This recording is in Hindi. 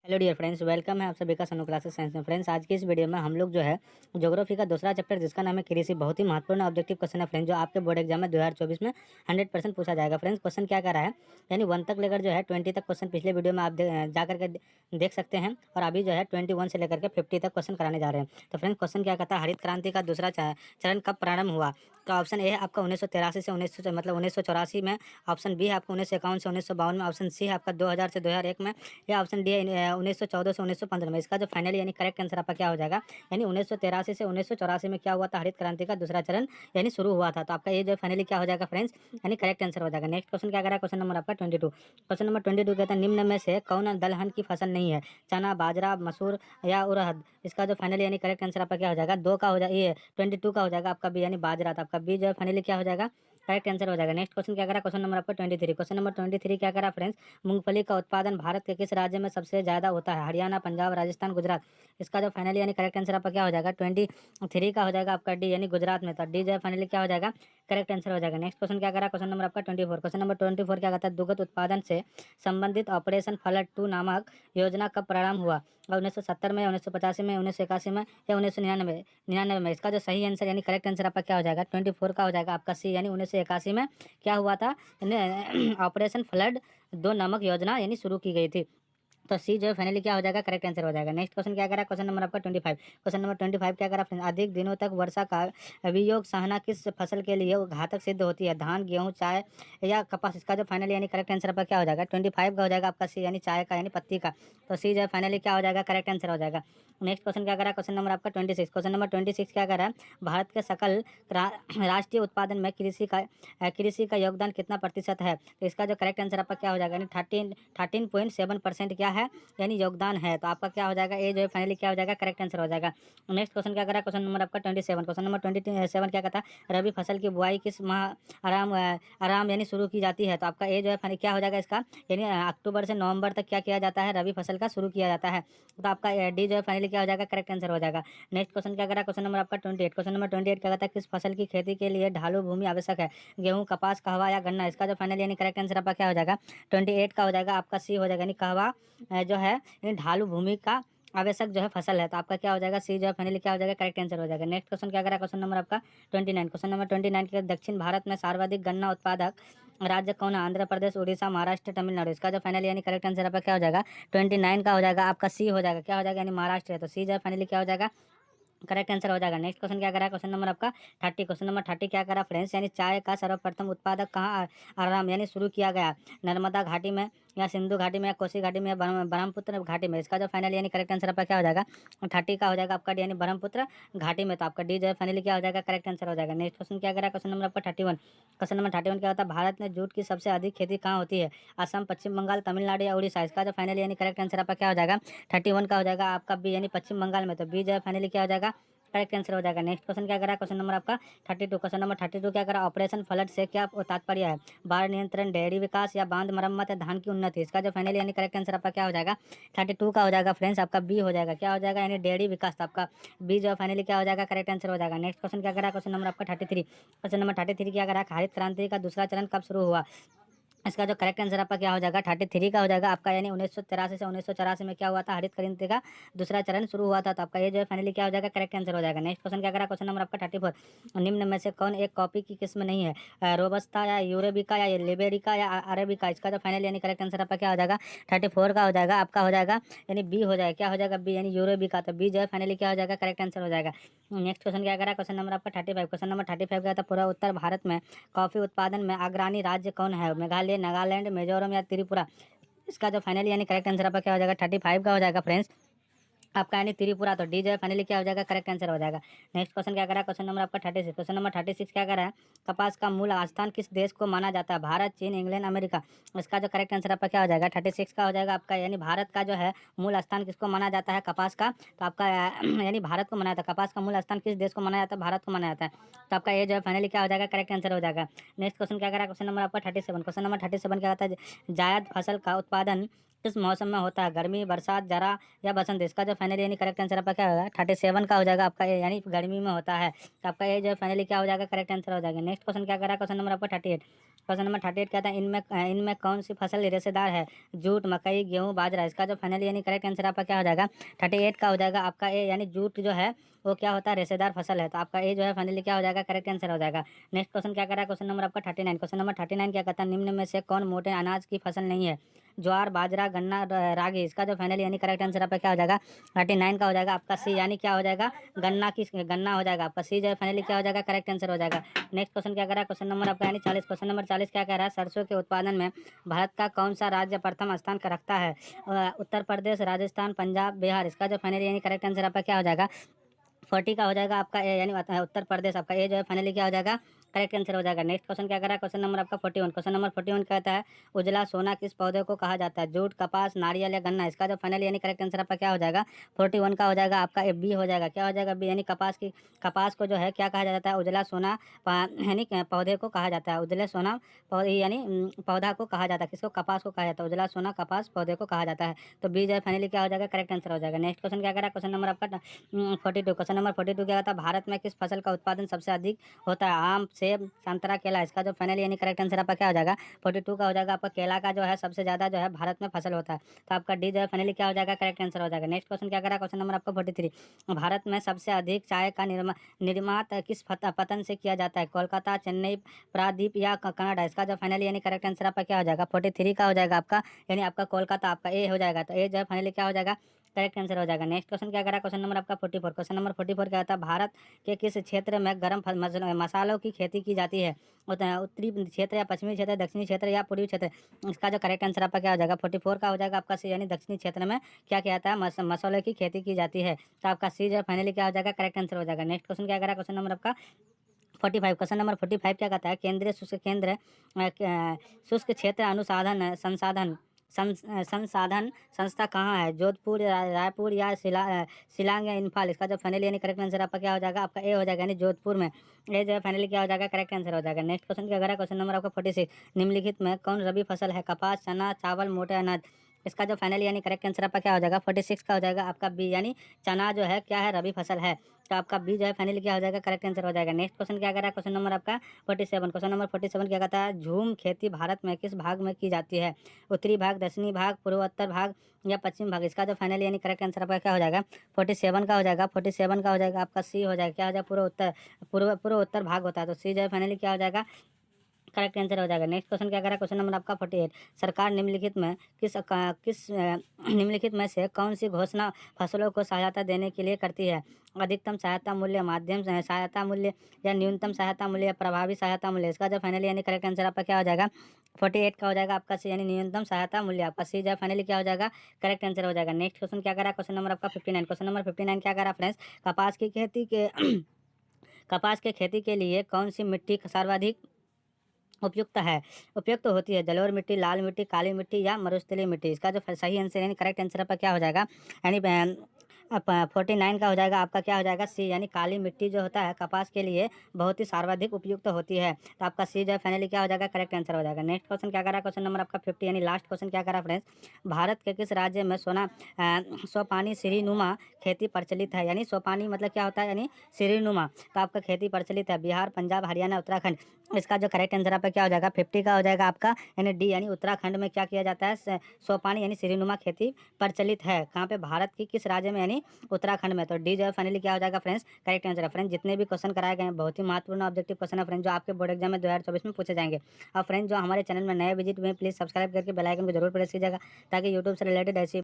हेलो डियर फ्रेंड्स, वेलकम है आप सभी का सनु क्लासेस साइंस में। फ्रेंड्स, आज की इस वीडियो में हम लोग जो है ज्योग्राफी का दूसरा चैप्टर जिसका नाम है कृषि, बहुत ही महत्वपूर्ण ऑब्जेक्टिव क्वेश्चन है फ्रेंड्स, जो आपके बोर्ड एग्जाम में 2024 में 100% पूछा जाएगा। फ्रेंड्स, क्वेश्चन क्या कर रहा है, यानी 1 तक लेकर जो है 20 तक क्वेश्चन पिछले वीडियो में आप जा करके देख सकते हैं, और अभी जो है 21 से लेकर के 50 तक क्वेश्चन कराने जा रहे हैं। तो फ्रेंड्स, क्वेश्चन क्या कहता है, हरित क्रांति का दूसरा चरण कब प्रारंभ हुआ। तो ऑप्शन ए है आपका 1983 से 1984 में, ऑप्शन बी है आपका 1951 से 1952 में, ऑप्शन सी है आपका 2000 से 2001 में, या ऑप्शन डी है 1914 से 1915 में। इसका जो फाइनली यानी करेक्ट आंसर आपका क्या हो जाएगा, यानी 1983 से 1984 में क्या हुआ था, हरित क्रांति का दूसरा चरण यानी शुरू हुआ था। तो आपका ये जो फाइनली क्या हो जाएगा फ्रेंड्स, यानी करेक्ट आंसर हो जाएगा। नेक्स्ट क्वेश्चन क्या करा, क्वेश्चन नंबर आपका 22। क्वेश्चन नंबर 22 कहता है, निम्न में से कौन दलहन की फसल नहीं है, चना, बाजरा, मसूर या उड़द। इसका जो फाइनली यानी करेक्ट आंसर आपका क्या हो जाएगा, दो का हो जाएगा, ये 22 का हो जाएगा आपका बी यानी बाजरा। था आपका बी जो है फाइनली क्या हो जाएगा, करेक्ट आंसर हो जाएगा। नेक्स्ट क्वेश्चन क्या करा, क्वेश्चन नंबर आपका 23। क्वेश्चन नंबर 23 क्या करा फ्रेंड्स, मूंगफली का उत्पादन भारत के किस राज्य में सबसे ज्यादा होता है, हरियाणा, पंजाब, राजस्थान, गुजरात। इसका जो फाइनली यानी करेक्ट आंसर आपका क्या हो जाएगा, 23 का हो जाएगा आपका डी यानी गुजरात में। तो डी जो है फाइनली क्या हो जाएगा, करेक्ट आंसर हो जाएगा। नेक्स्ट क्वेश्चन क्या करा, क्वेश्चन नंबर आपका 24। क्वेश्चन नंबर 24 क्या कहता है, दुग्ध उत्पादन से संबंधित ऑपरेशन फ्लड 2 नामक योजना कब प्रारंभ हुआ, 1970 में, 1985 में, 1981 में, या 1999 में। इसका जो सही आंसर यानी करेक्ट आंसर आपका क्या हो जाएगा, 24 का हो जाएगा आपका सी यानी 1981 में क्या हुआ था, ऑपरेशन फ्लड 2 नामक योजना यानी शुरू की गई थी। तो सी जो है फाइनली क्या हो जाएगा, करेक्ट आंसर हो जाएगा। नेक्स्ट क्वेश्चन क्या करा, क्वेश्चन नंबर आपका 25। क्वेश्चन नंबर 25 क्या करा फ्रेंड, अधिक दिनों तक वर्षा का वियोग सहना किस फसल के लिए घातक सिद्ध होती है, धान, गेहूं, चाय या कपास। इसका जो फाइनली यानी करेक्ट आंसर आपका क्या हो जाएगा, 25 का हो जाएगा आपका सी यानी चाय का यानी पत्ती का। तो सी जो है फाइनली क्या हो जाएगा, करेक्ट आंसर हो जाएगा। नेक्स्ट क्वेश्चन क्या करा, क्वेश्चन नंबर आपका 26। क्वेश्चन नंबर 26 क्या करा, भारत के सकल राष्ट्रीय उत्पादन में कृषि का योगदान कितना प्रतिशत है। तो इसका जो करेक्ट आंसर आपका क्या हो जाएगा, यानी 13.7% क्या है, यानी योगदान है। तो आपका क्या हो जाएगा, ए जो है फाइनली क्या हो जाएगा, करेक्ट आंसर हो जाएगा। नेक्स्ट क्वेश्चन क्या करा, क्वेश्चन नंबर आपका 27। क्वेश्चन नंबर 27 क्या कहता है, रबी फसल की बुआई किस माह आराम यानी शुरू की जाती है। तो आपका ए जो है फाइनली क्या हो जाएगा इसका, यानी अक्टूबर से नवंबर तक क्या किया जाता है, रबी फसल का शुरू किया जाता है। तो आपका डी जो है फाइनली क्या हो जाएगा, करेक्ट आंसर हो जाएगा। नेक्स्ट क्वेश्चन क्या करा, क्वेश्चन नंबर आपका 28। क्वेश्चन नंबर 28 क्या कहता है, किस फसल की खेती के लिए ढालू भूमि आवश्यक है, गेहूं, कपास, कहवा या गन्ना। इसका जो फाइनल यानी करेक्ट आंसर आपका क्या हो जाएगा, 28 का हो जाएगा आपका सी हो जाएगा, यानी कहवा जो है यानी ढालू भूमि का आवश्यक जो है फसल है। तो आपका क्या हो जाएगा, सी जो है फाइनली क्या हो जाएगा, करेक्ट आंसर हो जाएगा। नेक्स्ट क्वेश्चन क्या करा, क्वेश्चन नंबर आपका 29। क्वेश्चन नंबर 29 के दक्षिण भारत में सर्वाधिक गन्ना उत्पादक राज्य कौन है, आंध्र प्रदेश, उड़ीसा, महाराष्ट्र, तमिलनाडु। इसका जो फाइनल यानी करेक्ट आंसर आपका क्या हो जाएगा, 29 का हो जाएगा आपका सी हो जाएगा, क्या हो जाएगा, यानी महाराष्ट्र है। तो सी जो है फाइनली क्या हो जाएगा, करेक्ट आंसर हो जाएगा। नेक्स्ट क्वेश्चन क्या करा, क्वेश्चन नंबर आपका 30। क्वेश्चन नंबर 30 क्या करा फ्रेंड्स, यानी चाय का सर्वप्रथम उत्पादक कहाँ आराम यानी शुरू किया गया, नर्मदा घाटी में, या सिंधु घाटी में, या कोसी घाटी में, या ब्रह्मपुत्र घाटी में। इसका जो फाइनल यानी करेक्ट आंसर आपका क्या हो जाएगा, 30 का हो जाएगा आपका डी यानी ब्रह्मपुत्र घाटी में। तो आपका डी जो है फाइनली क्या हो जाएगा, करेक्ट आंसर हो जाएगा। नेक्स्ट क्वेश्चन क्या करा, क्वेश्चन नंबर आपका 31। क्वेश्चन नंबर 31 क्या होता है, भारत में जूट की सबसे अधिक खेती कहाँ होती है, असम, पश्चिम बंगाल, तमिलनाडु या उड़ीसा। इसका जो फाइनल यानी करेक्ट आंसर आपका क्या हो जाएगा, 31 का हो जाएगा आपका बी यानी पश्चिम बंगाल में। तो बी जो है फाइनली क्या हो जाएगा, करेक्ट आंसर हो जाएगा। नेक्स्ट क्वेश्चन क्या करा, क्वेश्चन नंबर आपका 32। क्वेश्चन नंबर 32 क्या करा, ऑपरेशन फ्लड से क्या तात्पर्य है, बाढ़ नियंत्रण, डेयरी विकास या बांध मरम्मत या धान की उन्नति। इसका जो फाइनली यानी करेक्ट आंसर आपका क्या हो जाएगा, 32 का हो जाएगा फ्रेंड्स आपका बी हो जाएगा, क्या हो जाएगा, यानी डेयरी विकास। तो आपका बी जो फाइनली क्या हो जाएगा, करेक्ट आंसर हो जाएगा। नेक्स्ट क्वेश्चन क्या करा, क्वेश्चन नंबर आपका 33। क्वेश्चन नंबर 33 क्या करा, हरित क्रांति का दूसरा चरण कब शुरू हुआ। इसका जो करेक्ट आंसर आपका क्या हो जाएगा, 33 का हो जाएगा आपका, यानी 1983 से 1984 में क्या हुआ था, हरित क्रांति का दूसरा चरण शुरू हुआ था। तो आपका ये जो है फाइनली क्या हो जाएगा, करेक्ट आंसर हो जाएगा। नेक्स्ट क्वेश्चन क्या करा, क्वेश्चन नंबर आपका 34। निम्न में से कौन एक कॉफी की किस्म नहीं है, रोबस्ता या यूरेबिका या लिबेरिका या अरेबिका। इसका जो फाइनल यानी करेक्ट आंसर आपका क्या हो जाएगा, 34 का हो जाएगा आपका हो जाएगा, यानी बी हो जाएगा, क्या हो जाएगा, बी यानी यूरेबिका। तो बी जो है फाइनली क्या हो जाएगा, करेक्ट आंसर हो जाएगा। नेक्स्ट क्वेश्चन क्या करा, क्वेश्चन नंबर आपका 35। क्वेश्चन नंबर 35 क्या था, पूरा उत्तर भारत में कॉफी उत्पादन में अग्रणी राज्य कौन है, मेघालय, नागालैंड, मिजोरम या त्रिपुरा। इसका जो फाइनली यानी करेक्ट आंसर आपका क्या हो जाएगा, 35 का हो जाएगा फ्रेंड्स आपका, यानी त्रिपुरा। तो डी जो है फाइनली क्या हो जाएगा, करेक्ट आंसर हो जाएगा। नेक्स्ट क्वेश्चन क्या करा, क्वेश्चन नंबर आपका 36। क्वेश्चन नंबर 36 क्या करा है, कपास का मूल स्थान किस देश को माना जाता है, भारत, चीन, इंग्लैंड, अमेरिका। इसका जो करेक्ट आंसर आपका क्या हो जाएगा, 36 का हो जाएगा आपका, यानी भारत का जो है मूल स्थान किसको माना जाता है, कपास का। तो आपका यानी भारत को माना जाता है, कपास का मूल स्थान किस देश को माना जाता है, भारत को माना जाता है। तो आपका ये जो है फाइनली क्या हो जाएगा, करेक्ट आंसर हो जाएगा। नेक्स्ट क्वेश्चन क्या करा, क्वेश्चन नंबर आपका 37। क्वेश्चन नंबर 37 क्या होता है, जायद फसल का उत्पादन किस मौसम में होता है? गर्मी, बरसात, जाड़ा या बसंत? इसका जो फाइनली यानी करेक्ट आंसर आपका क्या होगा? 37 का हो जाएगा आपका ए, यानी गर्मी में होता है। तो आपका ये जो फाइनली क्या हो जाएगा? करेक्ट आंसर हो जाएगा। नेक्स्ट क्वेश्चन क्या कर रहा है? क्वेश्चन नंबर आपका 38। क्वेश्चन नंबर 38 कहता है इनमें कौन सी फसल रेशेदार है? जूट, मकई, गेहूँ, बाजरा। इसका जो फाइनली यानी करेक्ट आंसर आपका क्या हो जाएगा? 38 का हो जाएगा आपका ए, यानी जूट जो है वो क्या होता है? रेशेदार फसल है। तो आपका ए जो है फाइनली क्या हो जाएगा? करेक्ट आंसर हो जाएगा। नेक्स्ट क्वेश्चन क्या कर रहा है? क्वेश्चन नंबर आपका 39। क्वेश्चन नंबर 39 क्या कहता है? निम्न में से कौन मोटे अनाज की फसल नहीं है? ज्वार, बाजरा, गन्ना, रागी। इसका जो फाइनल यानी करेक्ट आंसर आपका क्या हो जाएगा? 39 का हो जाएगा आपका सी, यानी क्या हो जाएगा? गन्ना हो जाएगा आपका सी जो है फाइनली क्या हो जाएगा? करेक्ट आंसर हो जाएगा। नेक्स्ट क्वेश्चन क्या कर रहा है? क्वेश्चन नंबर आपका यानी 40। क्वेश्चन नंबर 40 क्या कह रहा है? सरसों के उत्पादन में भारत का कौन सा राज्य प्रथम स्थान का रखता है? उत्तर प्रदेश, राजस्थान, पंजाब, बिहार। इसका जो फाइनल यानी करेक्ट आंसर आपका क्या हो जाएगा? 40 का हो जाएगा आपका ए, यानी उत्तर प्रदेश। आपका ए जो है फाइनली क्या हो जाएगा? करेक्ट आंसर हो जाएगा। नेक्स्ट क्वेश्चन क्या कर रहा है? क्वेश्चन नंबर आपका 41। क्वेश्चन नंबर 41 कहता है उजला सोना किस पौधे को कहा जाता है? जूट, कपास, नारियल या गन्ना। इसका जो फाइनल यानी करेक्ट आंसर आपका क्या हो जाएगा? 41 का हो जाएगा आपका ए, बी हो जाएगा। क्या हो जाएगा? बी, यानी कपास को जो है क्या कहा जाता है? उजला सोना यानी पौधे को कहा जाता है। उजले सोना पौधे यानी पौधा को कहा जाता है। किसको? कपास को कहा जाता है। उजला सोना कपास पौधे को कहा जाता है। तो बी जो है फाइनली क्या हो जाएगा? करेक्ट आंसर हो जाएगा। नेक्स्ट क्वेश्चन क्या कर रहा है? क्वेश्चन नंबर आपका 42। क्वेश्चन नंबर 42 क्या होता है? भारत में किस फसल का उत्पादन सबसे अधिक होता है? आम, सेब, संतरा, केला। इसका जो फाइनल यानी करेक्ट आंसर आपका क्या हो जाएगा? 42 का हो जाएगा आपका केला का जो है सबसे ज़्यादा जो है भारत में फसल होता है। तो आपका डी जो है फाइनली क्या हो जाएगा? करेक्ट आंसर हो जाएगा। नेक्स्ट क्वेश्चन क्या कर रहा है? क्वेश्चन नंबर आपका 43। भारत में सबसे अधिक चाय का निर्मात किस पतन से किया जाता है? कोलकाता, चेन्नई, प्रादीप या कनाडा। इसका जो फाइनली यानी करेक्ट आंसर आपका क्या हो जाएगा? 43 का हो जाएगा आपका, यानी आपका कोलकाता। आपका ए हो जाएगा। तो ए जो है फाइनली क्या हो जाएगा? करेक्ट आंसर हो जाएगा। नेक्स्ट क्वेश्चन क्या करा? क्वेश्चन नंबर आपका 44। क्वेश्चन नंबर 44 क्या होता है? भारत के किस क्षेत्र में गर्म मसालों की खेती की जाती है? उत्तरी क्षेत्र या पश्चिमी क्षेत्र, दक्षिणी क्षेत्र या पूर्वी क्षेत्र। इसका जो करेक्ट आंसर आपका क्या हो जाएगा? 44 का हो जाएगा आपका सी, यानी दक्षिणी क्षेत्र में क्या किया जाता है? मसालों की खेती की जाती है। तो आपका सी जो फाइनली क्या हो जाएगा? करेक्ट आंसर हो जाएगा। नेक्स्ट क्वेश्चन क्या करा? क्वेश्चन नंबर आपका 45। क्वेश्चन नंबर 45 क्या कहता है? केंद्रीय शुष्क क्षेत्र अनुसाधन संसाधन संस्था कहाँ है? जोधपुर, रायपुर या शिलांग या इम्फाल। इसका जो फाइनली यानी करेक्ट आंसर आपका क्या हो जाएगा? आपका ए हो जाएगा, यानी जोधपुर में। ए जो है फाइनली क्या हो जाएगा? करेक्ट आंसर हो जाएगा। नेक्स्ट क्वेश्चन क्या करेगा? क्वेश्चन नंबर आपका 46। निम्नलिखित में कौन रबी फसल है? कपास, चना, चावल, मोटे अनाज। इसका जो फाइनली यानी करेक्ट आंसर आपका क्या हो जाएगा? 46 का हो जाएगा आपका बी, यानी चना जो है क्या है? रबी फसल है। तो आपका बी जो है फाइनली क्या हो जाएगा? करेक्ट आंसर हो जाएगा। नेक्स्ट क्वेश्चन क्या करेगा? क्वेश्चन नंबर आपका 47। क्वेश्चन नंबर 47 क्या कहता है? झूम खेती भारत में किस भाग में की जाती है? उत्तरी भाग, दक्षिणी भाग, पूर्वोत्तर भाग या पश्चिम भाग। इसका जो फाइनली यानी करेक्ट आंसर आपका क्या हो जाएगा? 47 का हो जाएगा। 47 का हो जाएगा आपका सी हो जाएगा। क्या हो जाएगा? पूर्व उत्तर भाग होता है। तो सी जो है फाइनली क्या हो जाएगा? करेक्ट आंसर हो जाएगा। नेक्स्ट क्वेश्चन क्या करेगा? क्वेश्चन नंबर आपका 48। सरकार निम्नलिखित में से कौन सी घोषणा फसलों को सहायता देने के लिए करती है? अधिकतम सहायता मूल्य, माध्यम सहायता मूल्य या न्यूनतम सहायता मूल्य या प्रभावी सहायता मूल्य। इसका जो फाइनली यानी करेक्ट आंसर आपका क्या हो जाएगा? 48 का हो जाएगा आपका सी, यानी न्यूनतम सहायता मूल्य। आपका सी जो है फाइनली क्या हो जाएगा? करेक्ट आंसर हो जाएगा। नेक्स्ट क्वेश्चन क्या करा? क्वेश्चन नंबर आपका 59। क्वेश्चन नंबर 59 क्या करा फ्रेंड्स? कपास के खेती के लिए कौन सी मिट्टी सर्वाधिक उपयुक्त होती है? जलोढ़ मिट्टी, लाल मिट्टी, काली मिट्टी या मरुस्थलीय मिट्टी। इसका जो सही आंसर यानी करेक्ट आंसर आपका क्या हो जाएगा? यानी 49 का हो जाएगा आपका क्या हो जाएगा? सी, यानी काली मिट्टी जो होता है कपास के लिए बहुत ही सर्वाधिक उपयुक्त होती है। तो आपका सी जो है फाइनली क्या हो जाएगा? करेक्ट आंसर हो जाएगा। नेक्स्ट क्वेश्चन क्या करा? क्वेश्चन नंबर आपका 50, यानी लास्ट क्वेश्चन क्या करा फ्रेंड्स? भारत के किस राज्य में सोपानी सीढ़ीनुमा खेती प्रचलित है? यानी सोपानी मतलब क्या होता है? यानी सीढ़ीनुमा। तो आपका खेती प्रचलित है बिहार, पंजाब, हरियाणा, उत्तराखंड। इसका जो करेक्ट आंसर आपका क्या हो जाएगा? 50 का हो जाएगा आपका, यानी डी, यानी उत्तराखंड में क्या किया जाता है? सोपानी यानी सीढ़ीनुमा खेती प्रचलित है। कहाँ पे? भारत की किस राज्य में? यानी उत्तराखंड में। तो डी जो है फाइनली क्या हो जाएगा फ्रेंड्स? करेक्ट आंसर है। फ्रेंड्स जितने भी क्वेश्चन कराए गए हैं बहुत ही महत्वपूर्ण ऑब्जेक्टिव क्वेश्चन है फ्रेंड्स, जो आपके बोर्ड एग्जाम में 2024 में पूछे जाएंगे। और फ्रेंड्स जो हमारे चैनल में नए विजिट हुए प्लीज़ सब्सक्राइब करके बेल आइकन को जरूर प्रेस कीजिएगा, ताकि यूट्यूब से रिलेटेड ऐसी